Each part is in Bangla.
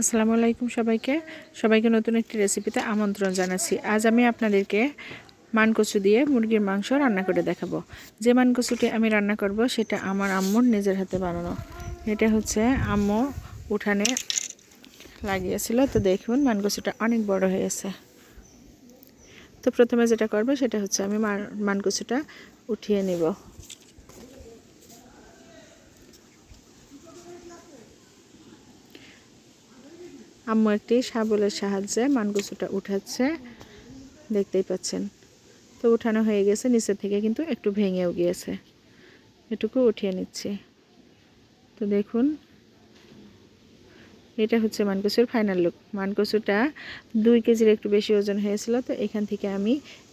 আসসালামু আলাইকুম সবাইকে নতুন একটি রেসিপিতে আমন্ত্রণ জানাচ্ছি। আজ আমি আপনাদেরকে মানকচু দিয়ে মুরগির মাংস রান্না করে দেখাবো। যে মানকচুটি আমি রান্না করব সেটা আমার আম্মুর নিজের হাতে বানানো। এটা হচ্ছে আম্মু উঠানে লাগিয়েছিল। তো দেখুন মানকচুটা অনেক বড় হয়েছে। তো প্রথমে যেটা করব সেটা হচ্ছে আমি মানকচুটা উঠিয়ে নিব। আম্মু একটি শাবলের সাহায্যে মানকচুটা উঠাচ্ছে, দেখতেই পাচ্ছেন। তো উঠানো হয়ে গেছে, নিচে থেকে কিন্তু একটু ভেঙেও গিয়েছে, এটুকু উঠিয়ে নিচ্ছি। তো দেখুন এটা হচ্ছে মানকচুর ফাইনাল লুক। মানকচুটা 2 কেজির একটু বেশি ওজন হয়েছিল। তো এখান থেকে আমি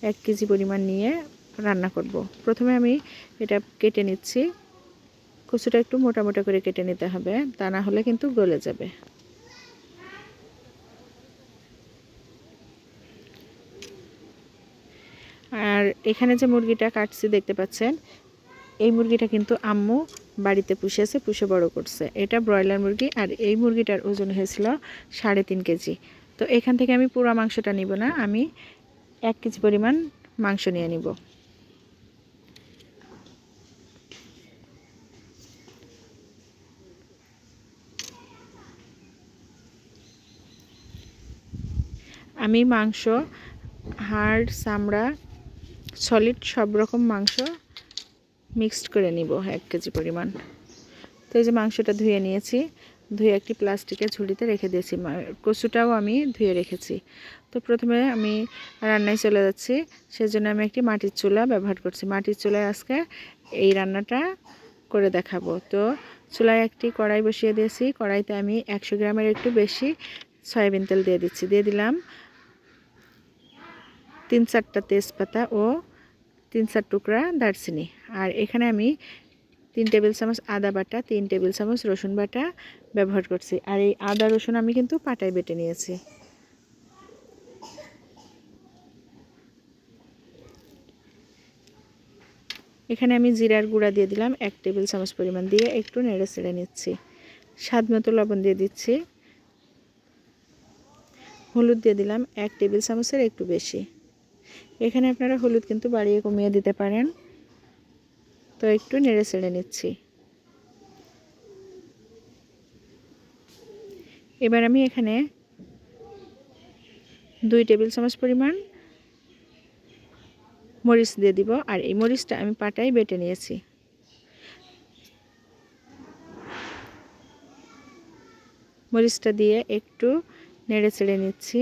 1 কেজি পরিমাণ নিয়ে রান্না করব। প্রথমে আমি এটা কেটে নিচ্ছি। কচুটা একটু মোটা মোটা করে কেটে নিতে হবে, তা না হলে কিন্তু গলে যাবে। আর এখানে যে মুরগিটা কাটছি দেখতে পাচ্ছেন, এই মুরগিটা কিন্তু আম্মু বাড়িতে পুষে বড় করছে। এটা ব্রয়লার মুরগি, আর এই মুরগিটার ওজন হয়েছিল 3.5 কেজি। তো এখান থেকে আমি পুরো মাংসটা নিব না, আমি 1 কেজি পরিমাণ মাংস নিয়ে নিব। আমি মাংস, হাড়, চামড়া, সলিড সব রকম মাংস মিক্সড করে নিব 1 কেজি পরিমাণ। তো এই যে মাংসটা ধুয়ে নিয়েছি, ধুয়ে একটি প্লাস্টিকের ঝুড়িতে রেখে দিয়েছি। কচুটাও আমি ধুয়ে রেখেছি। তো প্রথমে আমি রান্নায় চলে যাচ্ছি। সেজন্য আমি একটি মাটির চুলা ব্যবহার করছি। মাটির চুলায় আজকে এই রান্নাটা করে দেখাবো। তো চুলায় একটি কড়াই বসিয়ে দিয়েছি। কড়াইতে আমি 100 গ্রামের একটু বেশি সয়াবিন তেল দিয়ে দিচ্ছি। দিয়ে দিলাম 3-4টা তেজপাতা ও 3-4 টুকরা দারচিনি। আর এখানে আমি 3 টেবিল চামচ আদা বাটা, 3 টেবিল চামচ রসুন বাটা ব্যবহার করছি। আর এই আদা রসুন আমি কিন্তু পাটায় বেটে নিয়েছি। এখানে আমি জিরার গুঁড়া দিয়ে দিলাম 1 টেবিল চামচ পরিমাণ, দিয়ে একটু নেড়ে চেড়ে নিচ্ছি। স্বাদ মতো লবণ দিয়ে দিচ্ছি। হলুদ দিয়ে দিলাম 1 টেবিল চামচের একটু বেশি। এখানে আপনারা হলুদ কিন্তু বাড়িয়ে কমিয়ে দিতে পারেন। তো একটু নেড়ে চেড়ে নিচ্ছি। এবার আমি এখানে 2 টেবিল চামচ পরিমাণ মরিচ দিয়ে দিব। আর এই মরিচটা আমি পাটায় বেটে নিয়েছি। মরিচটা দিয়ে একটু নেড়ে চেড়ে নিচ্ছি।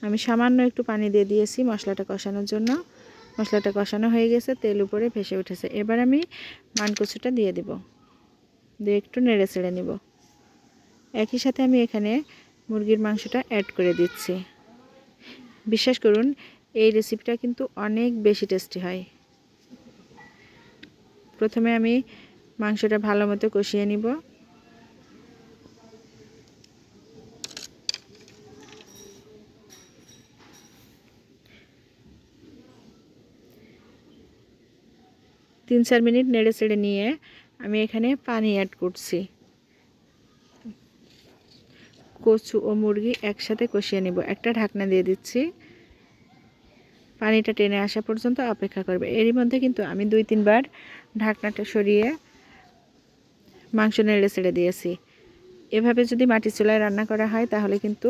আমি সামান্য একটু পানি দিয়ে দিয়েছি মশলাটা কষানোর জন্য। মশলাটা কষানো হয়ে গেছে, তেল উপরে ভেসে উঠেছে। এবার আমি মানকচুটা দিয়ে দিব, দিয়ে একটু নেড়ে চেড়ে নিব। একই সাথে আমি এখানে মুরগির মাংসটা অ্যাড করে দিচ্ছি। বিশ্বাস করুন, এই রেসিপিটা কিন্তু অনেক বেশি টেস্টি হয়। প্রথমে আমি মাংসটা ভালো মতো কষিয়ে নিব। তিন চার মিনিট নেড়ে চেড়ে নিয়ে আমি এখানে পানি অ্যাড করছি। কচু ও মুরগি একসাথে কষিয়ে নিব। একটা ঢাকনা দিয়ে দিচ্ছি। পানিটা টেনে আসা পর্যন্ত অপেক্ষা করবে। এরই মধ্যে কিন্তু আমি 2-3 বার ঢাকনাটা সরিয়ে মাংস নেড়ে চেড়ে দিয়েছি। এভাবে যদি মাটির চুলায় রান্না করা হয় তাহলে কিন্তু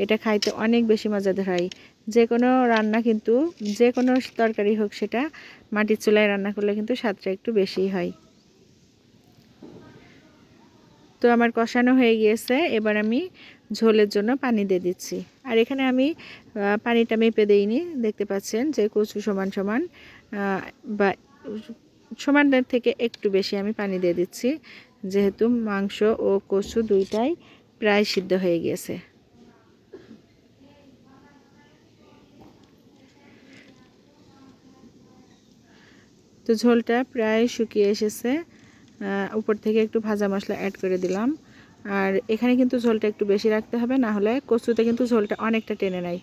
এটা খাইতে অনেক বেশি মজাদার হয়। যে কোনো রান্না কিন্তু, যে কোনো তরকারি হোক, সেটা মাটির চুলায় রান্না করলে কিন্তু স্বাদটা একটু বেশিই হয়। তো আমার কষানো হয়ে গিয়েছে। এবার আমি ঝোলের জন্য পানি দিয়ে দিচ্ছি। আর এখানে আমি পানিটা মেপে দেইনি, দেখতে পাচ্ছেন যে কচু সমান সমান বা সমানের থেকে একটু বেশি আমি পানি দিয়ে দিচ্ছি, যেহেতু মাংস ও কচু দুইটাই প্রায় সিদ্ধ হয়ে গিয়েছে। তো ঝোলটা প্রায় শুকিয়ে এসেছে। উপর থেকে একটু ভাজা মশলা অ্যাড করে দিলাম। আর এখানে কিন্তু ঝোলটা একটু বেশি রাখতে হবে, না হলে কচুতে কিন্তু ঝোলটা অনেকটা টেনে নেয়।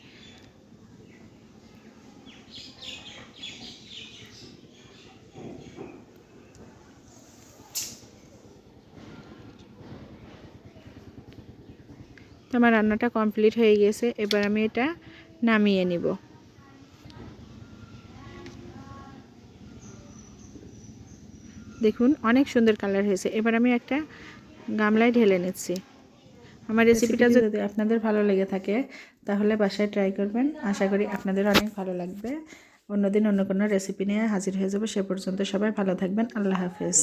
আমার রান্নাটা কমপ্লিট হয়ে গেছে, এবার আমি এটা নামিয়ে নিব। দেখুন অনেক সুন্দর কালার হয়েছে। এবার আমি একটা গামলায় ঢেলে নিচ্ছি। আমার রেসিপিটা যদি আপনাদের ভালো লেগে থাকে তাহলে বাসায় ট্রাই করবেন। আশা করি আপনাদের অনেক ভালো লাগবে। অন্যদিন অন্য কোনো রেসিপি নিয়ে হাজির হয়ে যাব। সে পর্যন্ত সবাই ভালো থাকবেন। আল্লাহ হাফেজ।